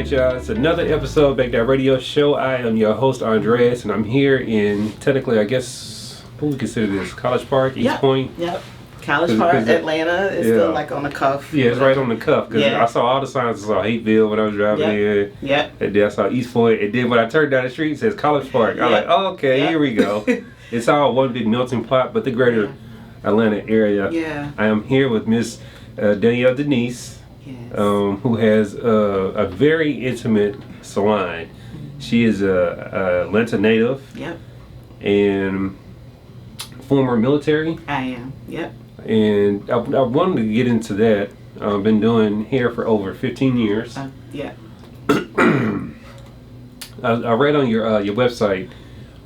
right, y'all. It's another episode of Back That Radio Show. I am your host, Andres, and I'm here in, technically, I guess, what we consider this? College Park, East Point? Yep. College Park, Atlanta is still like on the cuff. Yeah, it's right on the cuff. Because I saw all the signs. I saw Hateville when I was driving in. Yep. And then I saw East Point. And then when I turned down the street, it says College Park. I was like, oh, okay, here we go. It's all one big melting pot, but the greater Atlanta area. Yeah. I am here with Miss Danielle Denice. Yes. Who has a very intimate salon. She is a Atlanta native. Yep. And former military. I am. Yep. And I wanted to get into that. I've been doing hair for over 15 years. Yeah. I read on your website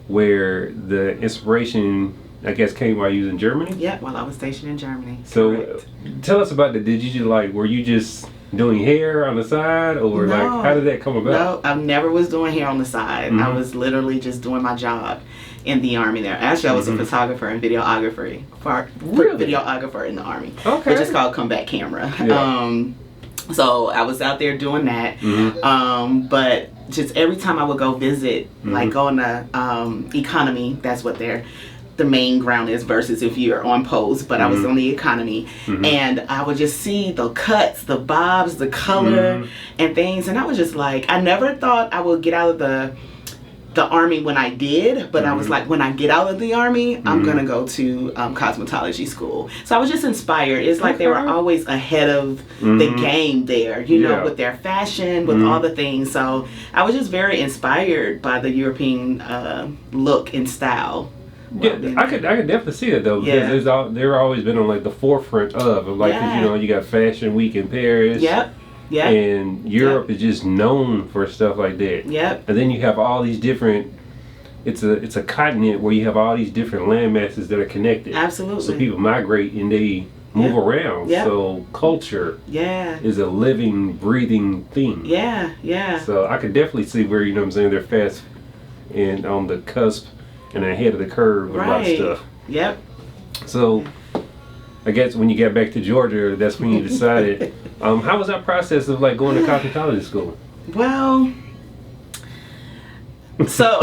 where the inspiration, I guess, came while you was in Germany. Yeah, while I was stationed in Germany. So, correct. Tell us about that. Did you were you just doing hair on the side, or No. how did that come about? No, I never was doing hair on the side. Mm-hmm. I was literally just doing my job in the Army there. Actually, I was a photographer and videographer in the Army. Okay. Which is called comeback camera. Yeah. So I was out there doing that. Mm-hmm. But just every time I would go visit, like on the economy, that's what the main ground is versus if you're on post, but I was on the economy, and I would just see the cuts, the bobs, the color and things, and I was just like, I never thought I would get out of the Army when I did, but I was like, when I get out of the Army, I'm gonna go to cosmetology school. So I was just inspired. It's like they were always ahead of the game there, you know, with their fashion, with all the things. So I was just very inspired by the European look and style. Yeah, I could definitely see that though, because they're always been on like the forefront of like, 'cause, you know, you got Fashion Week in Paris. Yep. Yeah. And Europe is just known for stuff like that. Yep. And then you have all these different. It's a continent where you have all these different land masses that are connected. Absolutely. So people migrate and they move around. Yep. So culture. is a living, breathing thing. Yeah. Yeah. So I could definitely see where, you know what I'm saying, they're fast and on the cusp and ahead of the curve with a lot of stuff. Yep. So I guess when you got back to Georgia, that's when you decided. How was that process of like going to cosmetology school? Well, so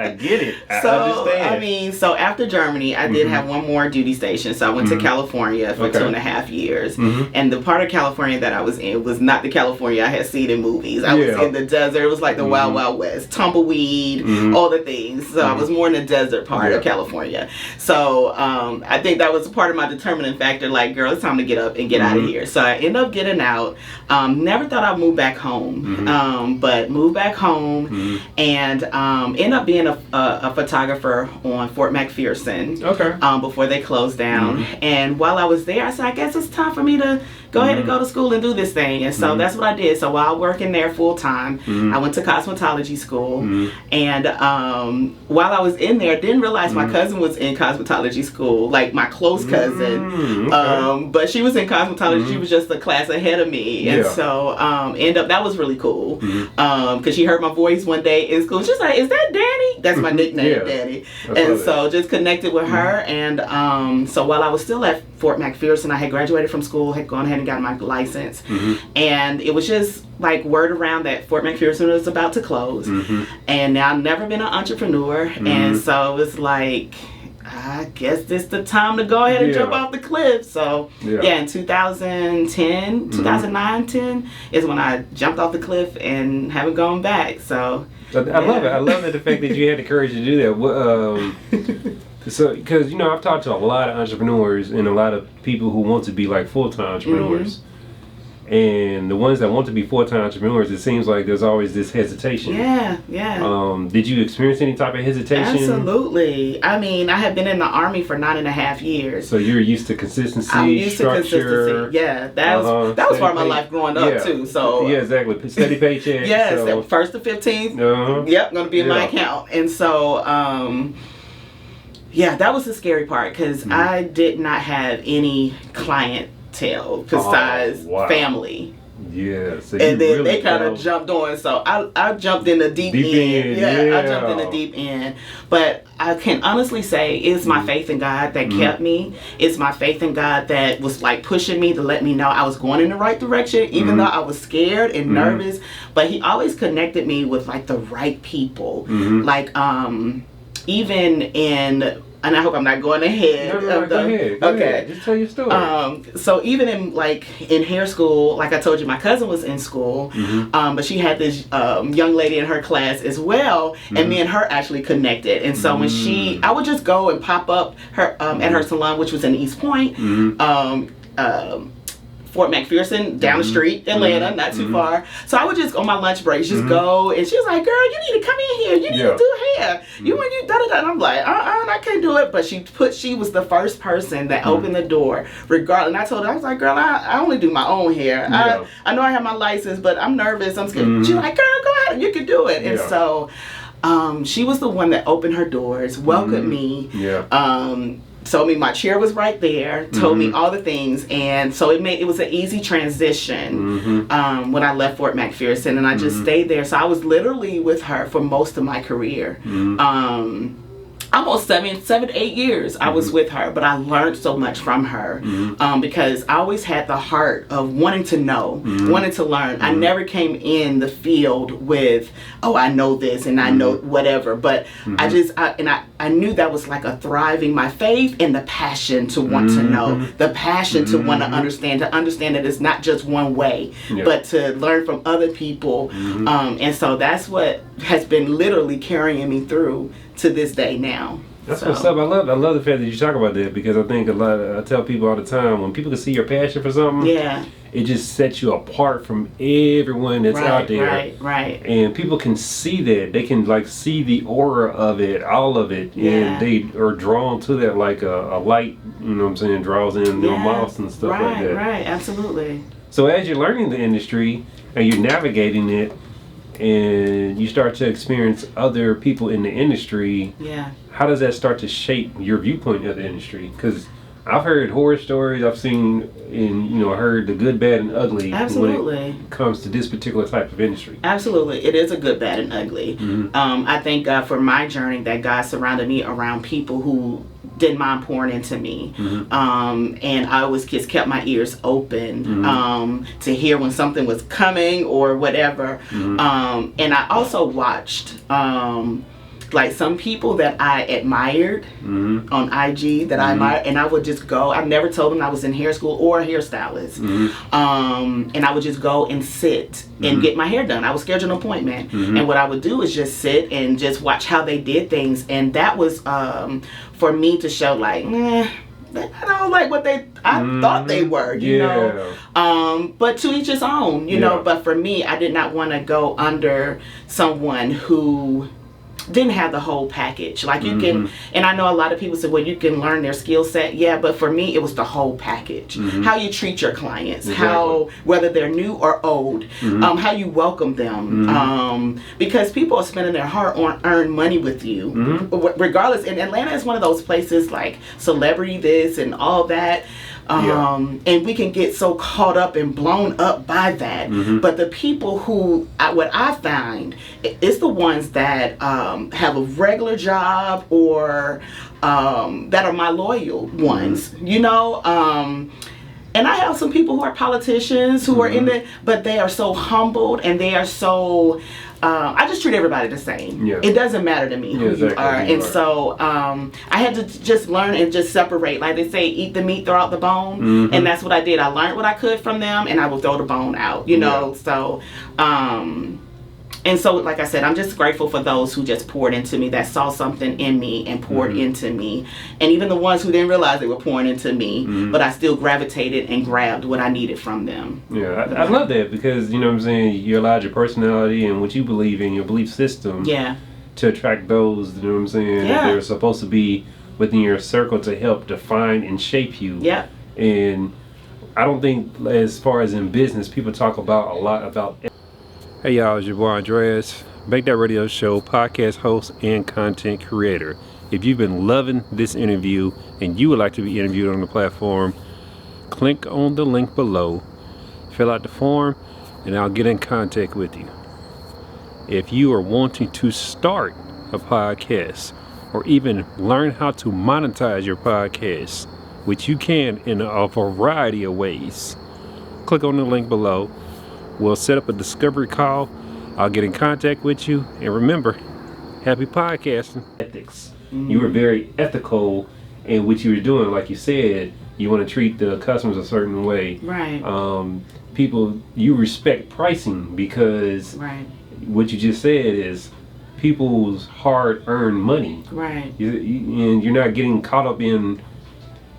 I get it. I understand. I mean, so after Germany, I did have one more duty station. So I went to California for 2.5 years. And the part of California that I was in was not the California I had seen in movies. I was in the desert. It was like the Wild Wild West. Tumbleweed, all the things. So I was more in the desert part of California. So I think that was part of my determining factor. Like, girl, it's time to get up and get out of here. So I ended up getting out. Never thought I'd move back home. But moved back home and ended up being a photographer on Fort McPherson before they closed down. And while I was there, I said, I guess it's time for me to go ahead and go to school and do this thing. And so that's what I did. So while working there full time, I went to cosmetology school. And while I was in there, I didn't realize my cousin was in cosmetology school, like my close cousin. But she was in cosmetology. She was just a class ahead of me. And so that was really cool. Because she heard my voice one day in school. She's like, is that Danny? That's my nickname, Danny. And so just connected with her. And so while I was still at Fort McPherson, I had graduated from school, had gone ahead and got my license. And it was just like word around that Fort McPherson was about to close. And now I've never been an entrepreneur. And so it was like, I guess this the time to go ahead and jump off the cliff. So in 2010, 2009, 10 is when I jumped off the cliff and haven't gone back. So I love it. I love the fact that you had the courage to do that. So, because, you know, I've talked to a lot of entrepreneurs and a lot of people who want to be like full-time entrepreneurs. And the ones that want to be full-time entrepreneurs, it seems like there's always this hesitation. Did you experience any type of hesitation? Absolutely. I mean, I had been in the Army for 9.5 years. So you're used to consistency, I'm used structure. To consistency. Yeah, that was part of my life growing up too. So exactly. Steady paycheck. Yes, so. 1st to 15th. Yep, gonna be in my account. And so, that was the scary part because I did not have any clientele besides family. Yeah. So and then they kind of jumped on. So I jumped in the deep end. Yeah, I jumped in the deep end. But I can honestly say it's my faith in God that kept me. It's my faith in God that was like pushing me to let me know I was going in the right direction, even though I was scared and nervous. But he always connected me with like the right people. Like even in, and I hope I'm not going ahead. No, go ahead. Go ahead. Just tell your story. So even in hair school, like I told you, my cousin was in school, but she had this young lady in her class as well, and me and her actually connected. And so when I would just go and pop up her at her salon, which was in East Point. Fort McPherson, down the street, Atlanta, not too far. So I would just, on my lunch breaks, just go, and she was like, girl, you need to come in here, you need to do hair. You when you da-da-da, and I'm like, I can't do it. But she was the first person that opened the door, regardless. And I told her, I was like, girl, I only do my own hair. I know I have my license, but I'm nervous, I'm scared. She was like, girl, go ahead, you can do it. And so she was the one that opened her doors, welcomed me. Told me my chair was right there, told me all the things, and so it was an easy transition when I left Fort McPherson, and I just stayed there. So I was literally with her for most of my career. Almost 7, 8 years I was with her, but I learned so much from her because I always had the heart of wanting to know, wanting to learn. I never came in the field with, oh, I know this and I know whatever, but I knew that was like a thriving, my faith and the passion to want to know, the passion to want to understand that it's not just one way, but to learn from other people. And so that's what has been literally carrying me through to this day now. That's what's up. I love the fact that you talk about that, because I think I tell people all the time, when people can see your passion for something, it just sets you apart from everyone that's out there. Right. And people can see that. They can like see the aura of it, all of it, and they are drawn to that like a light, you know what I'm saying, draws in moths and stuff like that. Right, absolutely. So as you're learning the industry and you're navigating it, and you start to experience other people in the industry, how does that start to shape your viewpoint of the industry? Because I've heard horror stories, I've seen and heard the good, bad, and ugly when it comes to this particular type of industry. Absolutely, it is a good, bad, and ugly. I thank God for my journey that God surrounded me around people who didn't mind pouring into me, and I always just kept my ears open to hear when something was coming or whatever. And I also watched like some people that I admired on IG that I admired, and I would just go. I never told them I was in hair school or a hairstylist, and I would just go and sit and get my hair done. I would schedule an appointment, and what I would do is just sit and just watch how they did things, and that was for me to show like, I don't like what I thought they were, you know. But to each his own, you know. But for me, I did not want to go under someone who didn't have the whole package. Like you can, and I know a lot of people say, well, you can learn their skill set. Yeah, but for me, it was the whole package. How you treat your clients, how, whether they're new or old, how you welcome them. Because people are spending their hard-earned money with you, regardless. And Atlanta is one of those places like celebrity this and all that. And we can get so caught up and blown up by that. But the people who, what I find, is the ones that have a regular job or that are my loyal ones, you know. And I have some people who are politicians who are in the, but they are so humbled and they are so, I just treat everybody the same. It doesn't matter to me who you are. And so I had to just learn and just separate. Like they say, eat the meat, throw out the bone. And that's what I did. I learned what I could from them, and I would throw the bone out, you know. So, and so, like I said, I'm just grateful for those who just poured into me, that saw something in me and poured into me. And even the ones who didn't realize they were pouring into me, but I still gravitated and grabbed what I needed from them. I love that, because, you know what I'm saying, you allowed your personality and what you believe in, your belief system, to attract those, you know what I'm saying, that they're supposed to be within your circle to help define and shape you. And I don't think, as far as in business, people talk about a lot about. Hey y'all, it's your boy Andreas, Make That Radio Show podcast host and content creator. If you've been loving this interview and you would like to be interviewed on the platform, click on the link below, fill out the form, and I'll get in contact with you. If you are wanting to start a podcast or even learn how to monetize your podcast, which you can in a variety of ways, click on the link below. We'll set up a discovery call. I'll get in contact with you. And remember, happy podcasting. Ethics. You were very ethical in what you were doing. Like you said, you want to treat the customers a certain way. Right. People, you respect pricing because what you just said is people's hard-earned money. Right. And you're not getting caught up in.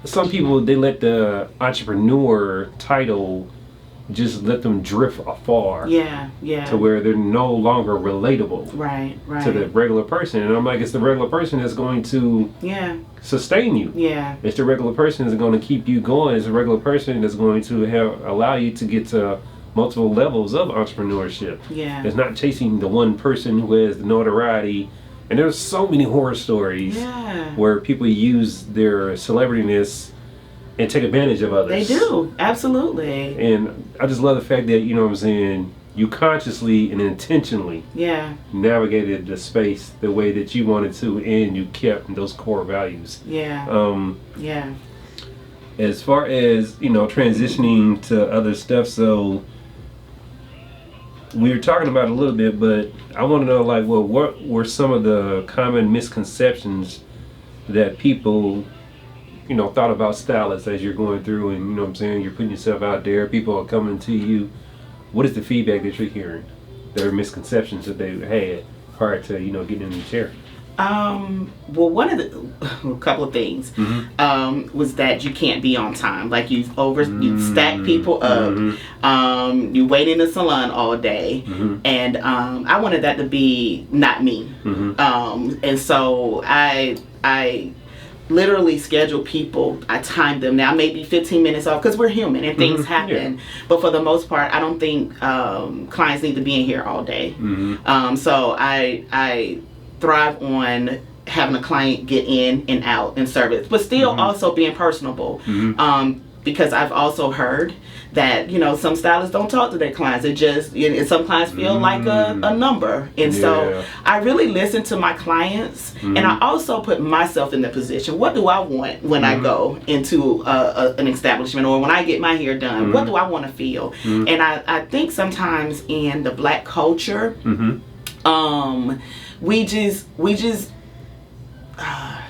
Some people, they let the entrepreneur title just let them drift afar. Yeah. To where they're no longer relatable. Right. To the regular person. And I'm like, it's the regular person that's going to sustain you. Yeah. It's the regular person that's going to keep you going. It's the regular person that's going to allow you to get to multiple levels of entrepreneurship. Yeah. It's not chasing the one person who has the notoriety. And there's so many horror stories where people use their celebrityness and take advantage of others. They do, absolutely. And I just love the fact that, you know what I'm saying, you consciously and intentionally navigated the space the way that you wanted to, and you kept those core values. As far as, you know, transitioning to other stuff, so we were talking about it a little bit, but I want to know, like, well, what were some of the common misconceptions that people, you know, thought about stylists as you're going through, and, you know what I'm saying, you're putting yourself out there, people are coming to you. What is the feedback that you're hearing? There are misconceptions that they had prior to, you know, getting in the chair. Well, a couple of things was that you can't be on time. Like you stack people up. You wait in the salon all day, and I wanted that to be not me. And so I literally schedule people. I time them. Now maybe 15 minutes off because we're human and things happen. But for the most part, I don't think clients need to be in here all day. So I thrive on having a client get in and out and service, but still also being personable. Because I've also heard that, you know, some stylists don't talk to their clients. It just, some clients feel like a number. And so I really listen to my clients, and I also put myself in the position. What do I want when I go into an establishment, or when I get my hair done? What do I want to feel? And I think sometimes in the Black culture, we just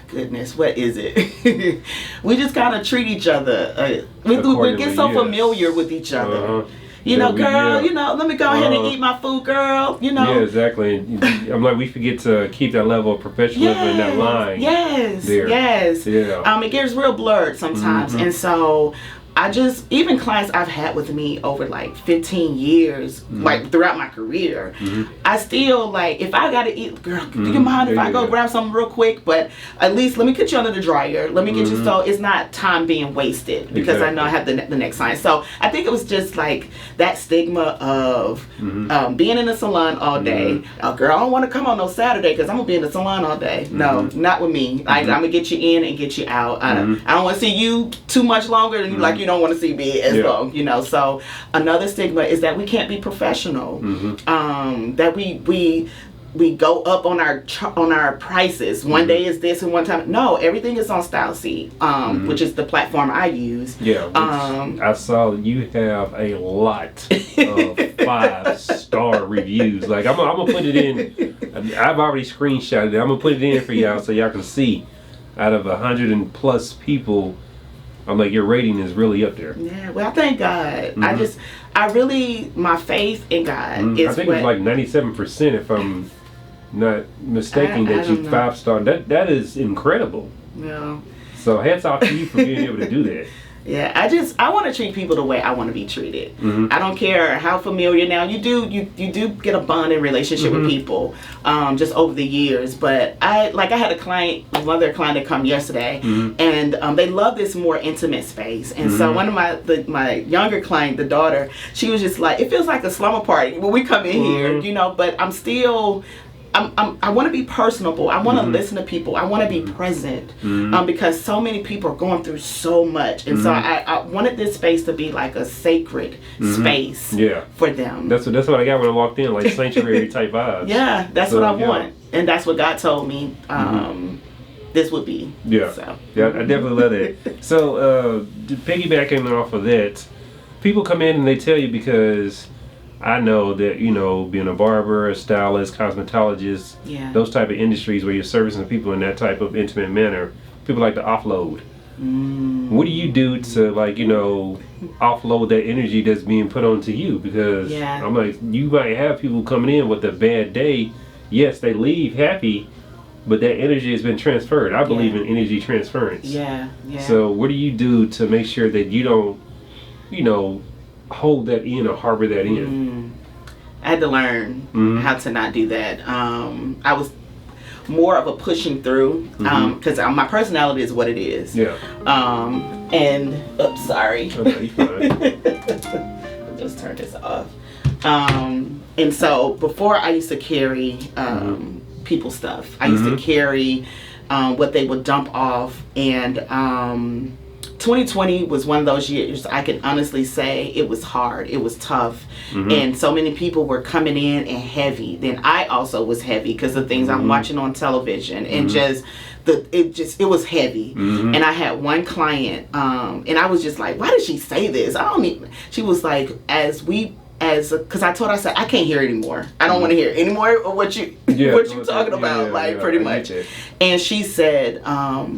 goodness, what is it? We just kind of treat each other. We get so familiar with each other. You know, girl, you know, let me go ahead and eat my food, girl. You know. Yeah, exactly. I'm like, we forget to keep that level of professionalism in that line. Yes. Yeah. It gets real blurred sometimes, and so I just, even clients I've had with me over like 15 years, like throughout my career, I still like, if I gotta eat, girl, do you mind if I go grab something real quick? But at least let me get you under the dryer. Let me get you, so it's not time being wasted, because I know I have the next client. So I think it was just like that stigma of being in the salon all day. Oh, girl, I don't want to come on no Saturday because I'm gonna be in the salon all day. No, not with me. I'm gonna get you in and get you out. I don't want to see you too much longer than like you don't want to see me as long, you know. So another stigma is that we can't be professional. That we go up on our prices. One day is this and one time no. Everything is on StyleSeat, which is the platform I use. I saw you have a lot of 5-star reviews. Like I'm gonna put it in. I've already screenshotted it. I'm gonna put it in for y'all so y'all can see. Out of 100 and plus people, I'm like, your rating is really up there. Yeah, well, I thank God. My faith in God is, I think it's like 97%, if I'm not mistaken, that you 5-star. That is incredible. Yeah. So hats off to you for being able to do that. Yeah, I want to treat people the way I want to be treated. I don't care how familiar. Now you do get a bonding relationship with people just over the years. But I had a client, another client that come yesterday, and they love this more intimate space. And so one of my younger client, the daughter, she was just like, it feels like a slumber party when we come in here, you know. But I'm still I want to be personable. I want to listen to people. I want to be present, because so many people are going through so much, and so I wanted this space to be like a sacred space for them. That's what I got when I walked in, like sanctuary type vibes. Yeah, that's what I want, and that's what God told me. This would be. Yeah. So. Yeah, I definitely love that. So, piggybacking off of that, people come in and they tell you, because I know that, you know, being a barber, a stylist, cosmetologist, those type of industries where you're servicing people in that type of intimate manner, people like to offload. What do you do to, like, you know, offload that energy that's being put onto you? Because I'm like, you might have people coming in with a bad day. Yes, they leave happy, but that energy has been transferred. I believe in energy transference. So what do you do to make sure that you don't, you know, hold that in or harbor that in? I had to learn how to not do that. I was more of a pushing through, because my personality is what it is. And oops, sorry. Okay, you fine. I'll just turn this off. And so before, I used to carry people stuff. I used to carry what they would dump off, and 2020 was one of those years I can honestly say it was hard. It was tough. And so many people were coming in and heavy. Then I also was heavy because of things I'm watching on television, and it was heavy. And I had one client, and I was just like, why did she say this? She was like, because I told her, I said, I can't hear anymore. I don't want to hear anymore of what you talking about, pretty much. And she said,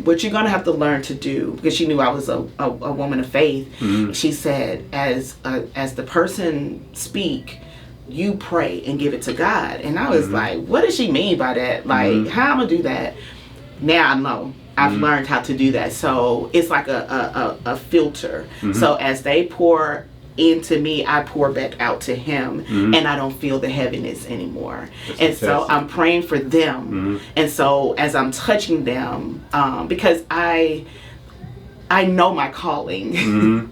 what you're going to have to learn to do, because she knew I was a woman of faith. She said, as the person speak, you pray and give it to God. And I was like, what does she mean by that? Like, how am I going to do that? Now I know. I've learned how to do that. So it's like a filter. So as they pour into me, I pour back out to him, and I don't feel the heaviness anymore. And so I'm praying for them. And so as I'm touching them, because I know my calling,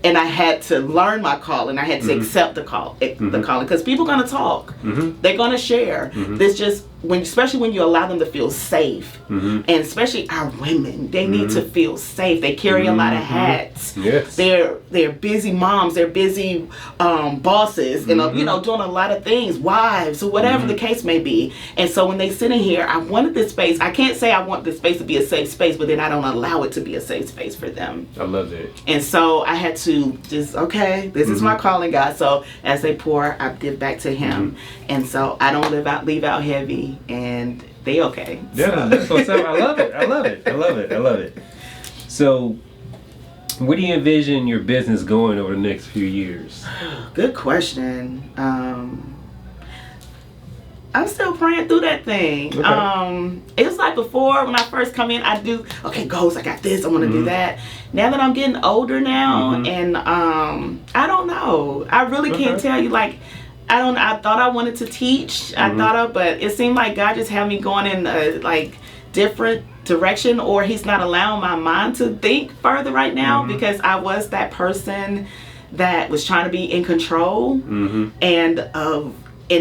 and I had to learn my calling. I had to accept the calling, because people are going to talk. They're going to share. This just especially when you allow them to feel safe, and especially our women, they need to feel safe. They carry a lot of hats. They're busy moms. They're busy bosses, and you know, doing a lot of things, wives, or whatever the case may be. And so when they sit in here, I wanted this space. I can't say I want this space to be a safe space, but then I don't allow it to be a safe space for them. I love it. And so I had to just, this is my calling, God. So as they pour, I give back to him. And so I don't leave out heavy, and they okay. Yeah, that's what's up. I love it. So where do you envision your business going over the next few years? Good question. I'm still praying through that thing. It was like before, when I first come in, I do, goals, I got this, I want to do that. Now that I'm getting older now, and I don't know. I really can't tell you, like, I thought I wanted to teach. But it seemed like God just had me going in a different direction, or he's not allowing my mind to think further right now, because I was that person that was trying to be in control, and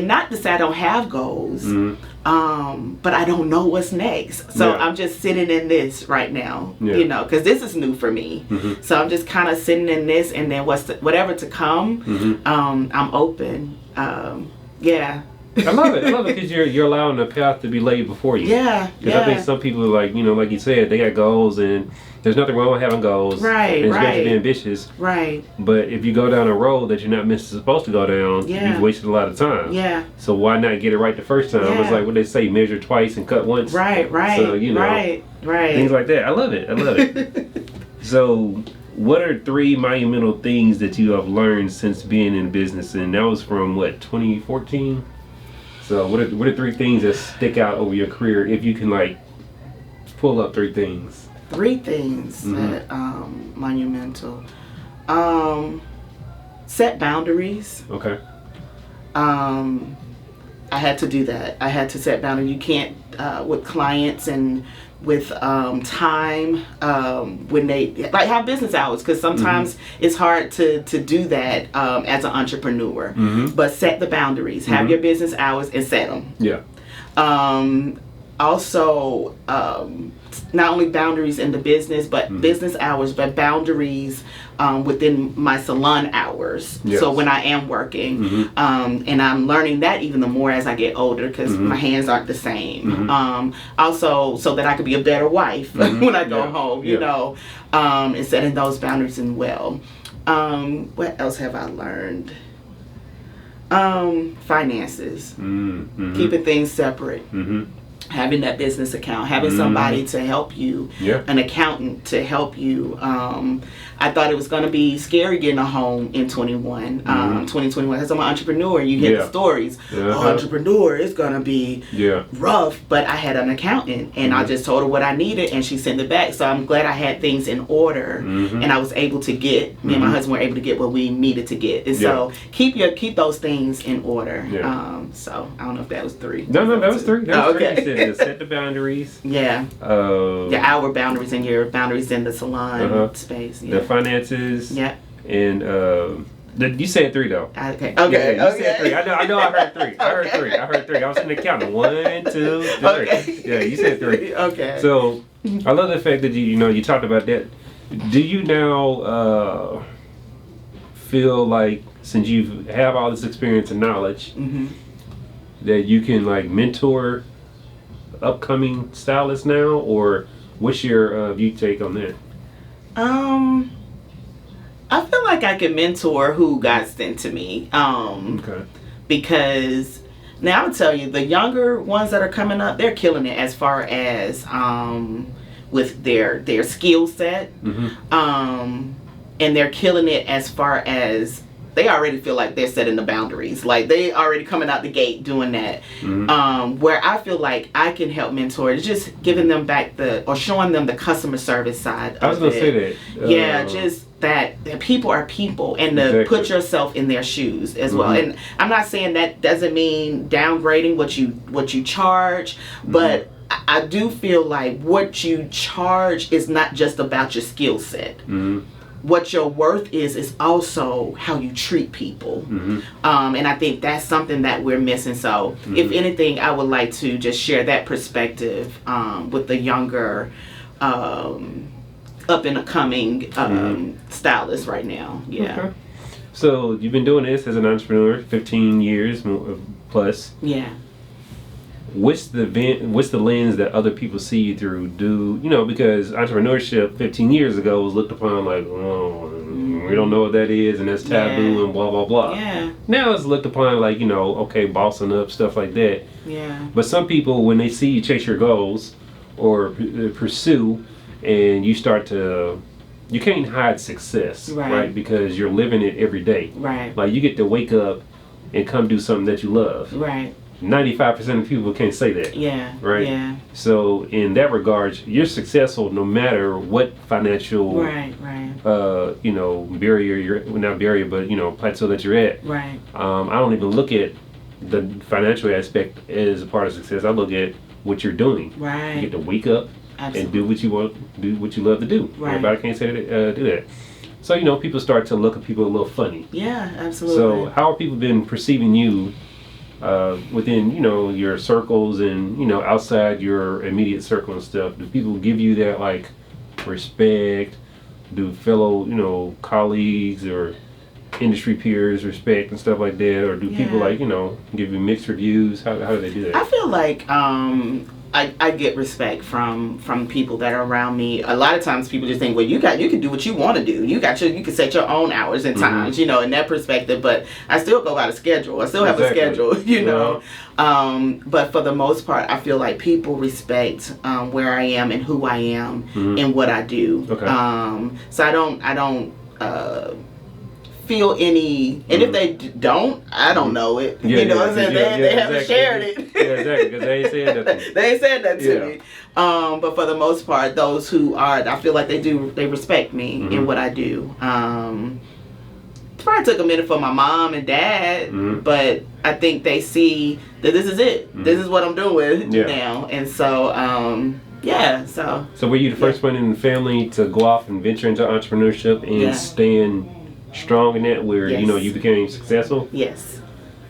not to say I don't have goals, but I don't know what's next. So I'm just sitting in this right now, you know, because this is new for me. So I'm just kind of sitting in this, and then whatever to come, I'm open. I love it because you're allowing the path to be laid before you. Because I think some people, like you said, they got goals, and there's nothing wrong with having goals. And it's great to be ambitious. But if you go down a road that you're not supposed to go down, you've wasted a lot of time. So why not get it right the first time? It's like what they say, measure twice and cut once. So, you know, things like that. I love it. So what are 3 monumental things that you have learned since being in business? And that was from 2014? So what are 3 things that stick out over your career, if you can pull up 3 things? 3 things that monumental. Set boundaries. I had to do that. I had to set boundaries. You can't with clients and with time when they have business hours, because sometimes it's hard to do that as an entrepreneur. But set the boundaries. Have your business hours and set them. Also, not only boundaries in the business, but business hours, but boundaries within my salon hours. Yes. So when I am working, and I'm learning that even the more as I get older, because my hands aren't the same. Also, so that I could be a better wife when I go home, you know, and setting those boundaries as well. What else have I learned? Finances, keeping things separate. Having that business account, having somebody to help you, an accountant to help you. I thought it was going to be scary getting a home in 2021. As I'm an entrepreneur, you hear the stories. Entrepreneur, it's going to be rough. But I had an accountant, and I just told her what I needed, and she sent it back. So I'm glad I had things in order, and I was able to get, me and my husband were able to get what we needed to get. And so keep those things in order. So I don't know if that was 3. No, that was 3. That was 3. You said to set the boundaries. Your hour boundaries and your boundaries in the salon space. The finances. And you said 3 though. Okay. You said 3. I know. I heard 3. I heard 3. I was in the counting. 1, 2, 3. Okay. Yeah, you said 3. Okay. So I love the fact that you talked about that. Do you now feel like, since you have all this experience and knowledge, that you can like mentor upcoming stylists now, or what's your view take on that? I feel like I can mentor who got sent to me. Because now I would tell you, the younger ones that are coming up, they're killing it as far as with their skill set, and they're killing it as far as they already feel like they're setting the boundaries. Like they already coming out the gate doing that. Where I feel like I can help mentor is just giving them back or showing them the customer service side of it. I was going to say that. Just that people are people, and to put yourself in their shoes as well. And I'm not saying that doesn't mean downgrading what you charge, but I do feel like what you charge is not just about your skill set. What your worth is also how you treat people. And I think that's something that we're missing. So if anything, I would like to just share that perspective with the younger up and coming stylists right now. Okay. So you've been doing this as an entrepreneur 15 years plus. What's the lens that other people see you through? Because entrepreneurship 15 years ago was looked upon like, we don't know what that is, and that's taboo and blah blah blah. Now it's looked upon like, okay, bossing up, stuff like that. But some people, when they see you chase your goals or pursue, and you start to, you can't hide success, right? Because you're living it every day. Like you get to wake up and come do something that you love. 95% of people can't say that. Right? So in that regard, you're successful no matter what financial plateau that you're at. I don't even look at the financial aspect as a part of success. I look at what you're doing. You get to wake up and do what you want, do what you love to do. Everybody can't say that, do that. So people start to look at people a little funny. Absolutely. So how have people been perceiving you within your circles and outside your immediate circle and stuff? Do people give you that like respect? Do fellow colleagues or industry peers respect and stuff like that, or do people like give you mixed reviews? How do they do that? I feel like I get respect from people that are around me. A lot of times people just think, well, you can do what you want to do. You can set your own hours and times, in that perspective. But I still go by the schedule. I still have a schedule, But for the most part, I feel like people respect where I am and who I am and what I do. So I don't feel any, and if they don't, I don't know it. What I'm saying? They haven't shared it. Exactly, because they ain't said that. They ain't said that to me. But for the most part, those who are, I feel like they respect me in what I do. Probably took a minute for my mom and dad, but I think they see that this is it. This is what I'm doing now, and so. So were you the first one in the family to go off and venture into entrepreneurship and stand strong in that, where you became successful? Yes.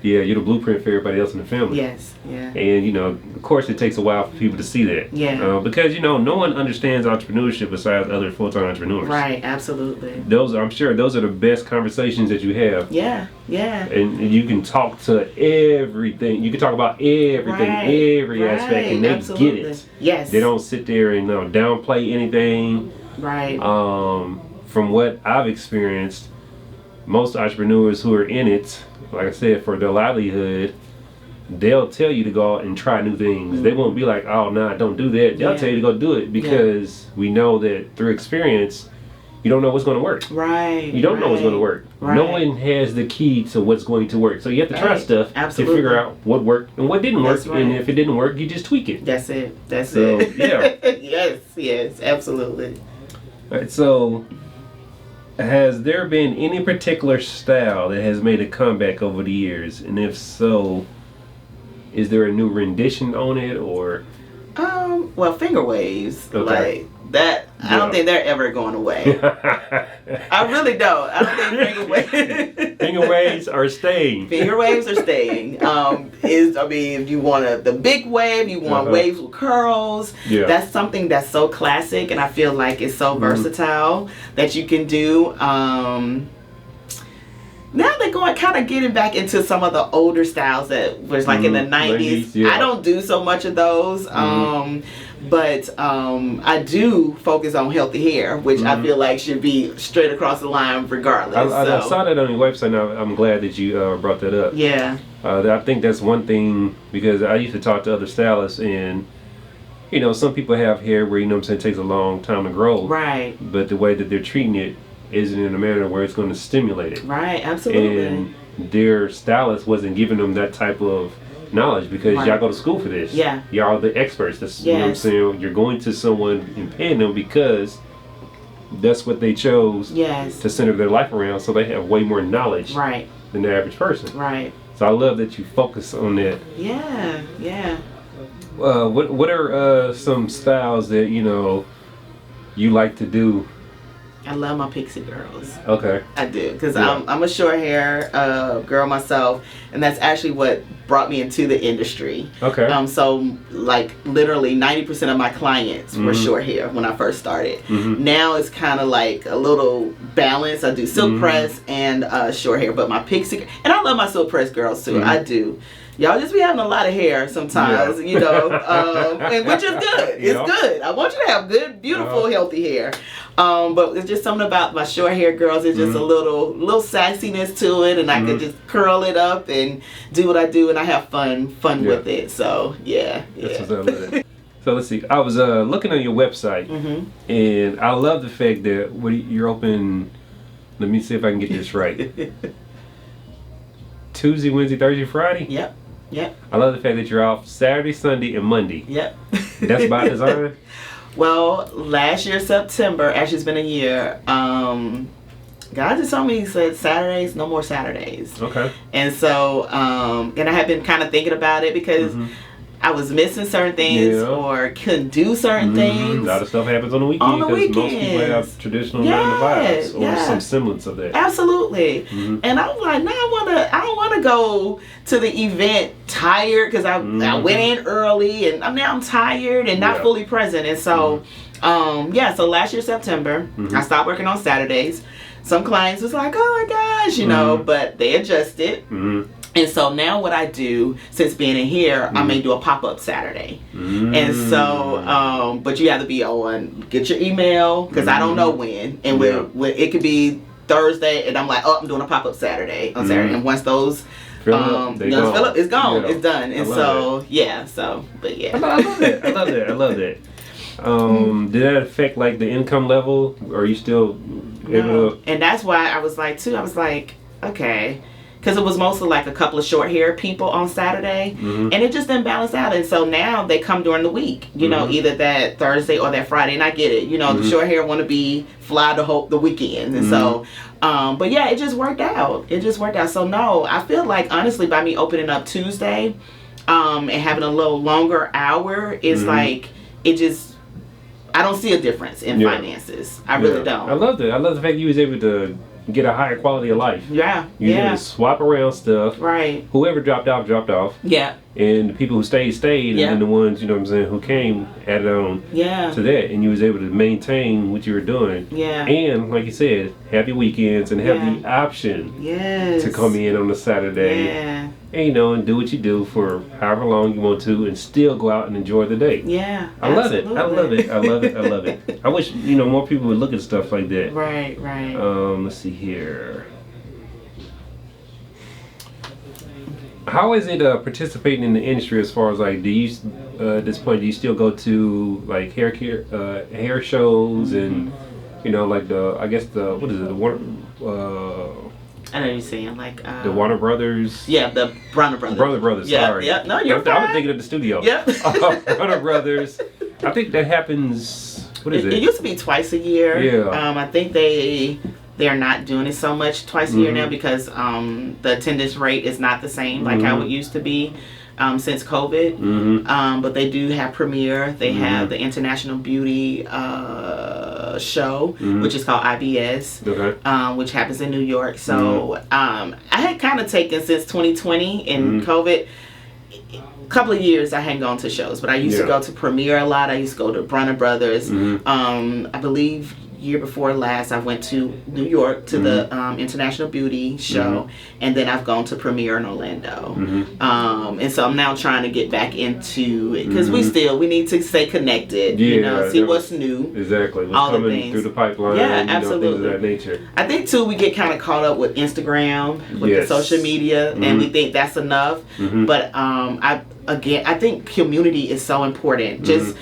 Yeah, you're the blueprint for everybody else in the family. Yes, yeah. And, you know, of course it takes a while for people to see that. Yeah. Because, you know, no one understands entrepreneurship besides other full-time entrepreneurs. Right, absolutely. I'm sure those are the best conversations that you have. Yeah, yeah. And you can talk to everything. You can talk about everything, every aspect, and they get it. Yes. They don't sit there and downplay anything. Right. From what I've experienced, most entrepreneurs who are in it, like I said, for their livelihood, they'll tell you to go out and try new things. They won't be like, oh, nah, don't do that. They'll tell you to go do it because we know that through experience, you don't know what's going to work. Right. You don't know what's going to work. Right. No one has the key to what's going to work. So you have to try stuff to figure out what worked and what didn't work. And if it didn't work, you just tweak it. That's it. That's it. Yeah. Yes, absolutely. All right, so has there been any particular style that has made a comeback over the years? And if so, is there a new rendition on it or? Well, finger waves. Okay. Like that, I don't think they're ever going away. I really don't. I don't think finger waves. Finger waves are staying. Finger waves are staying. If you want the big wave, you want waves with curls. Yeah. That's something that's so classic, and I feel like it's so versatile that you can do. Now they're getting back into some of the older styles that was like in the 90s. Yeah. I don't do so much of those. But I do focus on healthy hair, which I feel like should be straight across the line regardless. I saw that on your website. Now I'm glad that you brought that up. Yeah. I think that's one thing, because I used to talk to other stylists, and you know, some people have hair where, you know what I'm saying, it takes a long time to grow. Right. But the way that they're treating it isn't in a manner where it's going to stimulate it. Right, absolutely. And their stylist wasn't giving them that type of knowledge, because y'all go to school for this. Yeah. Y'all are the experts. That's, you know what I'm saying? You're going to someone and paying them because that's what they chose to center their life around, so they have way more knowledge than the average person. Right. So I love that you focus on that. Yeah, yeah. What are some styles that, you know, you like to do? I love my pixie girls. Okay. I do, because I'm a short hair girl myself, and that's actually what brought me into the industry. Okay. So like literally 90% of my clients were short hair when I first started. Now it's kind of like a little balance. I do silk press and short hair, but my pixie, and I love my silk press girls too. I do. Y'all just be having a lot of hair sometimes, you know, and which is good. It's good. I want you to have good, beautiful, healthy hair. But it's just something about my short hair girls. It's just a little sassiness to it, and I can just curl it up and do what I do, and I have fun with it. So yeah. That's what's up with it. So let's see. I was looking on your website, and I love the fact that you're open. Let me see if I can get this right. Tuesday, Wednesday, Thursday, Friday. Yep. I love the fact that you're off Saturday, Sunday, and Monday. Yep. That's by design? Well, last year, September, actually it's been a year, God just told me, he said Saturdays, no more Saturdays. Okay. And so, and I had been kind of thinking about it because I was missing certain things or couldn't do certain things. A lot of stuff happens on the weekend because most people have traditional 9 to 5s or some semblance of that. Absolutely. And I was like, no, I don't want to go to the event tired, because I went in early and now I'm tired and not fully present. And so, so last year, September, I stopped working on Saturdays. Some clients was like, oh my gosh, you know, but they adjusted. And so now what I do, since being in here, I may do a pop-up Saturday. And so, but you have to be on, get your email, because I don't know when. And it could be Thursday, and I'm like, oh, I'm doing a pop-up Saturday on Saturday. And once those fill up, it's gone. It's done. And so, but yeah. I love that. Did that affect like the income level? Or are you still able to? And that's why I was like, okay. Because it was mostly like a couple of short hair people on Saturday, and it just didn't balance out. And so now they come during the week, you know, either that Thursday or that Friday. And I get it, you know, the short hair want to be fly the weekend. And so, but yeah, it just worked out. So no, I feel like honestly by me opening up Tuesday, and having a little longer hour is like, it just, I don't see a difference in finances. I really don't. I love that. I love the fact you was able to get a higher quality of life. Yeah. You just swap around stuff. Right. Whoever dropped off. Yeah. And the people who stayed, and then the ones, you know what I'm saying, who came added on to that, and you was able to maintain what you were doing. Yeah. And like you said, have your weekends and have the option to come in on a Saturday. Yeah. And, you know, and do what you do for however long you want to, and still go out and enjoy the day. Yeah. I love it. I love it. I love it. I love it. I wish, you know, more people would look at stuff like that. Right. Let's see here. How is it participating in the industry as far as like, do you at this point, do you still go to like hair shows and, you know, like what is it, I know you're saying like the Warner Brothers. Yeah, the Warner Brothers. Warner Brothers. Yeah, sorry. yeah. No, you're fine. I was thinking of the studio. Yeah. Warner Brothers. I think that happens. What is it? It used to be twice a year. Yeah. I think they're not doing it so much twice a year now because the attendance rate is not the same like how it used to be since COVID. But they do have premiere. They have the International Beauty show, which is called IBS, which happens in New York. So I had kind of taken since 2020 and COVID. A couple of years I hadn't gone to shows, but I used to go to premiere a lot. I used to go to Warner Brothers. I believe year before last I went to New York to the International Beauty show, and then I've gone to premiere in Orlando. And so I'm now trying to get back into it because we need to stay connected, you know, see what's new. Exactly. What's all coming the things through the pipeline. Absolutely. Things of that nature. I think too we get kind of caught up with Instagram, with the social media, and we think that's enough. But I think community is so important. Just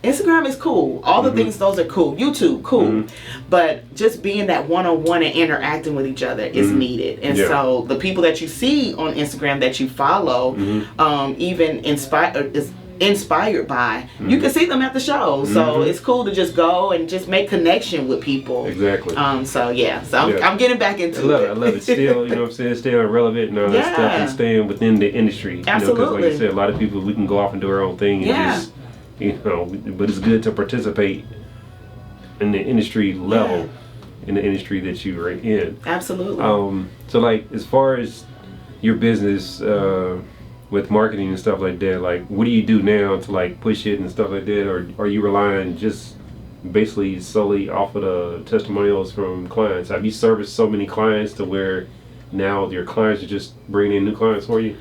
Instagram is cool. All the things, those are cool. YouTube, cool. But just being that one-on-one and interacting with each other is needed. And so the people that you see on Instagram that you follow, even inspired by, you can see them at the show. So it's cool to just go and just make connection with people. Exactly. I'm getting back into it. I love it. Still, you know what I'm saying, staying relevant and all that stuff, and staying within the industry. Absolutely. Because like you said, a lot of people, we can go off and do our own thing and just, you know, but it's good to participate in the industry level, in the industry that you are in. Absolutely. So like, as far as your business with marketing and stuff like that, like, what do you do now to like push it and stuff like that, or are you relying just basically solely off of the testimonials from clients? Have you serviced so many clients to where now your clients are just bringing in new clients for you?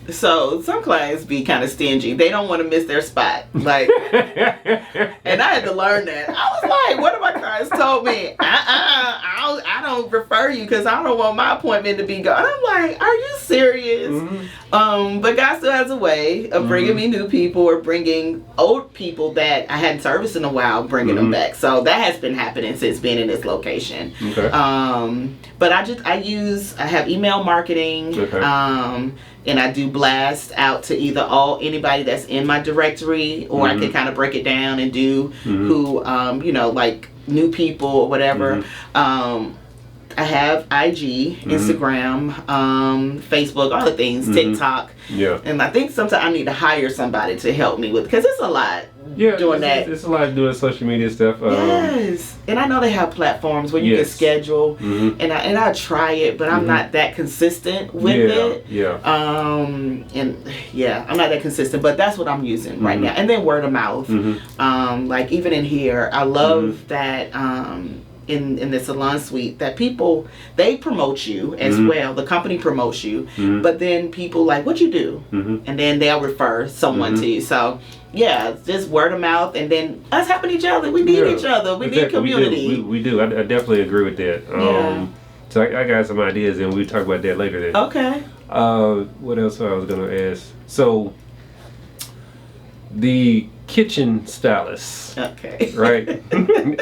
So some clients be kind of stingy. They don't want to miss their spot. Like, and I had to learn that. I was like, one of my clients told me, I don't refer you because I don't want my appointment to be gone. I'm like, are you serious? But God still has a way of bringing me new people or bringing old people that I hadn't serviced in a while, bringing them back. So that has been happening since being in this location. But I have email marketing. And I do blast out to either anybody that's in my directory, or I can kind of break it down and do who, you know, like new people or whatever. I have IG, Instagram, Facebook, all the things, TikTok. And I think sometimes I need to hire somebody to help me with, because it's a lot doing that. It's a lot doing social media stuff. Yes. And I know they have platforms where you can schedule, and I try it, but I'm not that consistent with it. I'm not that consistent, but that's what I'm using right now. And then word of mouth. Like even in here, I love that in the salon suite that people, they promote you as well. The company promotes you, but then people like, what you do? And then they'll refer someone to you. So yeah, just word of mouth, and then us helping each other. We need each other. We need community. We do. I definitely agree with that. So I got some ideas, and we'll talk about that later then. Okay. What else I was going to ask? So, the kitchen stylist. Okay. Right?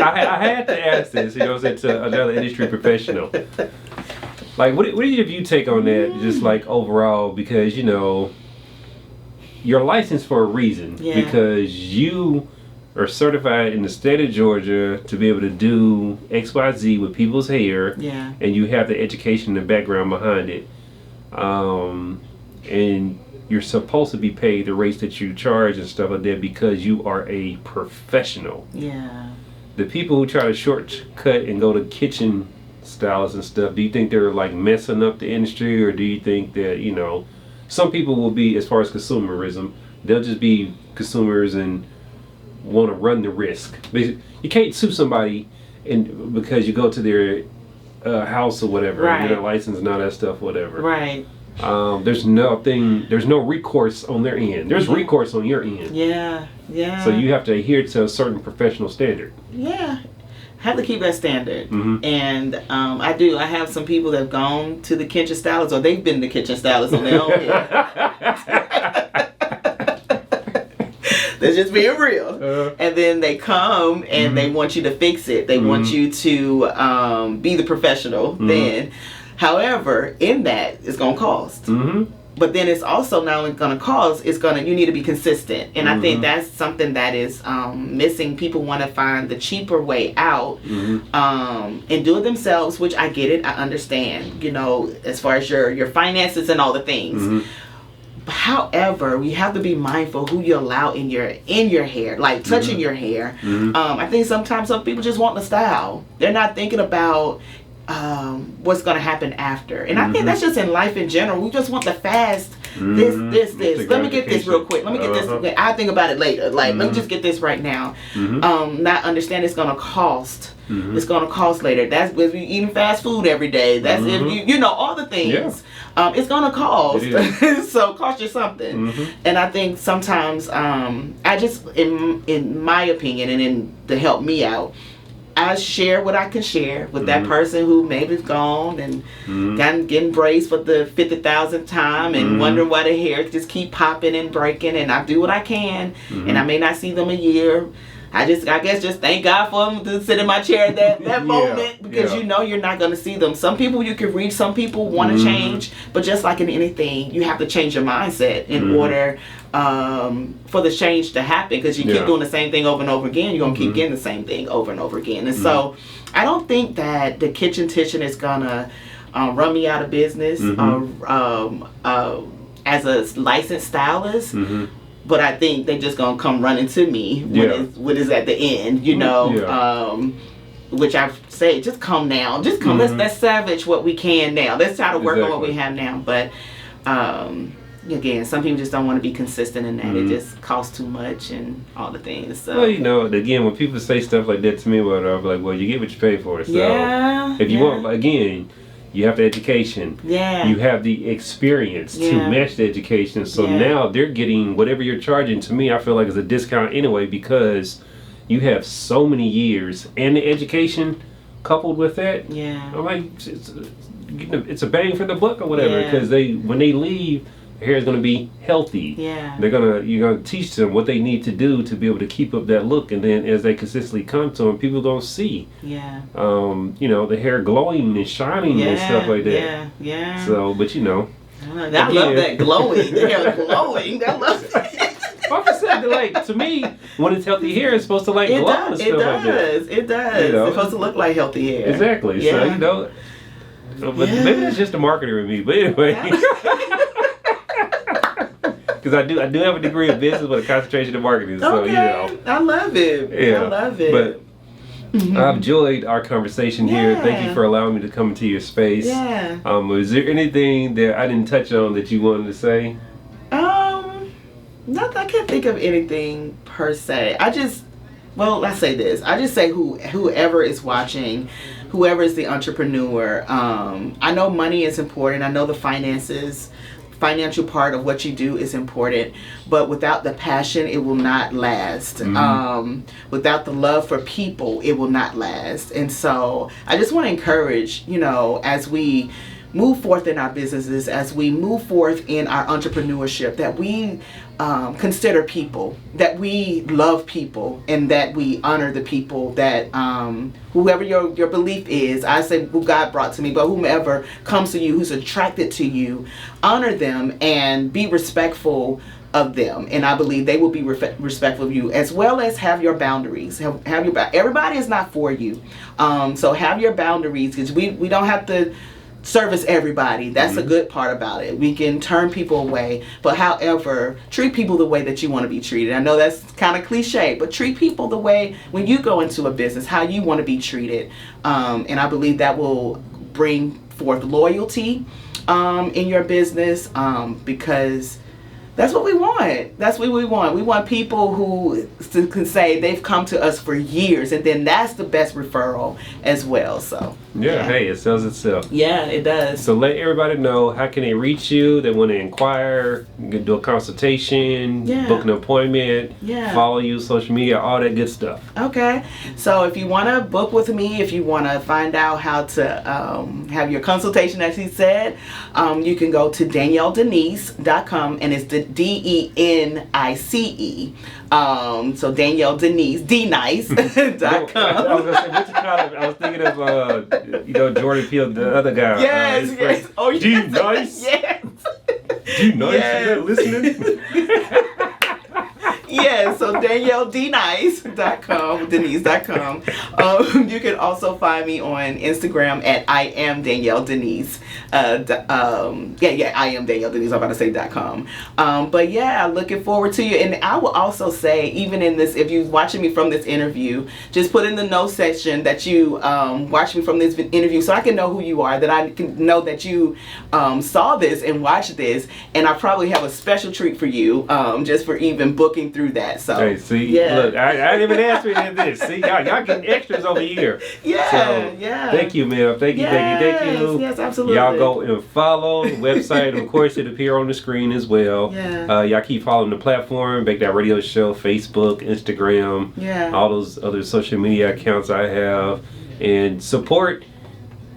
I had to ask this, you know, to another industry professional. Like, what do you take on that, just like overall? Because, you know, you're licensed for a reason, because you are certified in the state of Georgia to be able to do XYZ with people's hair, and you have the education and the background behind it, and you're supposed to be paid the rates that you charge and stuff like that because you are a professional. the people who try to shortcut and go to kitchen stylists and stuff, do you think they're like messing up the industry, or do you think that, you know, some people will be, as far as consumerism, they'll just be consumers and want to run the risk. You can't sue somebody because you go to their house or whatever, right, and their license and all that stuff, whatever. Right. There's no recourse on their end. There's recourse on your end. Yeah, yeah. So you have to adhere to a certain professional standard. Yeah. Have to keep that standard. Mm-hmm. And I do. I have some people that have gone to the kitchen stylist, or they've been the kitchen stylist on their own hair. That's just being real. And then they come and they want you to fix it. They want you to be the professional then. However, in that, it's going to cost. But then it's also not only going to cost, you need to be consistent. And I think that's something that is missing. People want to find the cheaper way out and do it themselves, which I get it. I understand, you know, as far as your finances and all the things. However, we have to be mindful who you allow in your hair, like touching your hair. I think sometimes some people just want the style. They're not thinking about what's going to happen after. And I think that's just in life in general. We just want the fast, this. Let me get this real quick. Let me get this. I'll think about it later. Like, let me just get this right now. Not understand it's going to cost. It's going to cost later. That's if you're eating fast food every day. That's if you know, all the things. Yeah. It's going to cost. So cost you something. And I think sometimes, I just, in my opinion, and to help me out, I share what I can share with that person who maybe's gone and getting braced for the 50,000th time and wondering why their hair just keep popping and breaking, and I do what I can, and I may not see them a year. I guess just thank God for them to sit in my chair at that moment, because you know you're not going to see them. Some people you can reach, some people want to change, but just like in anything, you have to change your mindset in order for the change to happen, because you keep doing the same thing over and over again, you're going to keep getting the same thing over and over again. And so I don't think that the kitchen is going to run me out of business as a licensed stylist. But I think they're just gonna come running to me when it's at the end, you know. Which I say, just come now, just come. Let's salvage what we can now. Let's try to work on what we have now. But again, some people just don't want to be consistent in that. It just costs too much and all the things. So. Well, you know, again, when people say stuff like that to me, I'll be like, well, you get what you pay for. So if you want, again, you have the education. You have the experience to match the education. So now they're getting whatever you're charging. To me, I feel like it's a discount anyway, because you have so many years and the education coupled with that. I'm like, it's a bang for the buck or whatever. Because when they leave, their hair is going to be healthy. You're gonna teach them what they need to do to be able to keep up that look, and then as they consistently come to them, people gonna see. You know, the hair glowing and shining and stuff like that. So, but you know, I love that glowing. The hair glowing. I love it. Like I said, like, to me, when it's healthy hair, it's supposed to like glow and stuff like that. It does. You know? It's supposed to look like healthy hair. Exactly. So you know, but maybe that's just a marketer in me. But anyway. Because I do have a degree of business with a concentration in marketing, so you know. I love it. I love it. But I've enjoyed our conversation here. Thank you for allowing me to come into your space. Is there anything that I didn't touch on that you wanted to say? Nothing. I can't think of anything per se. I say this. I just say whoever is watching, whoever is the entrepreneur. I know money is important. I know the financial part of what you do is important, but without the passion, it will not last. Without the love for people, it will not last. And so I just want to encourage, you know, as we move forth in our businesses, as we move forth in our entrepreneurship, that we consider people, that we love people, and that we honor the people that whoever your belief is. I say who God brought to me, but whomever comes to you, who's attracted to you, honor them and be respectful of them. And I believe they will be respectful of you, as well as have your boundaries. Have your everybody is not for you, so have your boundaries, because we don't have to service everybody. That's a good part about it. We can turn people away, but however, treat people the way that you want to be treated. I know that's kind of cliche, but treat people the way when you go into a business, how you want to be treated. And I believe that will bring forth loyalty in your business, because that's what we want. That's what we want. We want people who can say they've come to us for years, and then that's the best referral as well. So yeah, hey, it sells itself. Yeah, it does. So let everybody know, how can they reach you? They want to inquire, you can do a consultation, book an appointment, follow you, social media, all that good stuff. Okay. So if you want to book with me, if you want to find out how to have your consultation, as he said, you can go to DanielleDenice.com, and it's the DENICE. So Danielle Denice, Denice.com. I was gonna say, what you call it? I was thinking of Jordan Peele, the other guy. Yes. Oh, yes. Denice. Yes. Denice. Yes. You listening? Yeah, so DanielleDenice.com. You can also find me on Instagram at I am Danielle Denice. I am Danielle Denice. I'm about to say .com. But yeah, looking forward to you. And I will also say, even in this, if you're watching me from this interview, just put in the notes section that you watch me from this interview, so I can know who you are, that I can know that you saw this and watched this, and I probably have a special treat for you, just for even booking through that. So hey, see, look, I didn't even ask for any of this. See, y'all getting extras over here. Thank you, ma'am. Thank you. Yes, absolutely. Y'all go and follow the website. Of course, it'll appear on the screen as well. Y'all keep following the platform, Make That Radio Show, Facebook, Instagram, all those other social media accounts I have, and support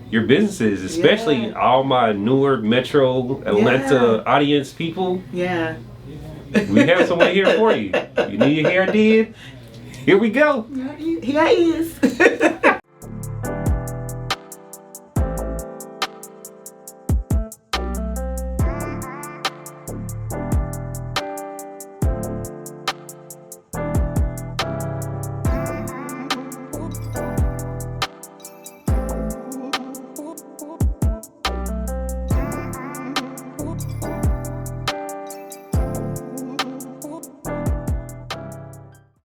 your businesses, especially all my newer Metro Atlanta audience people. We have someone here for you. You need your hair did? Here we go. Here he is.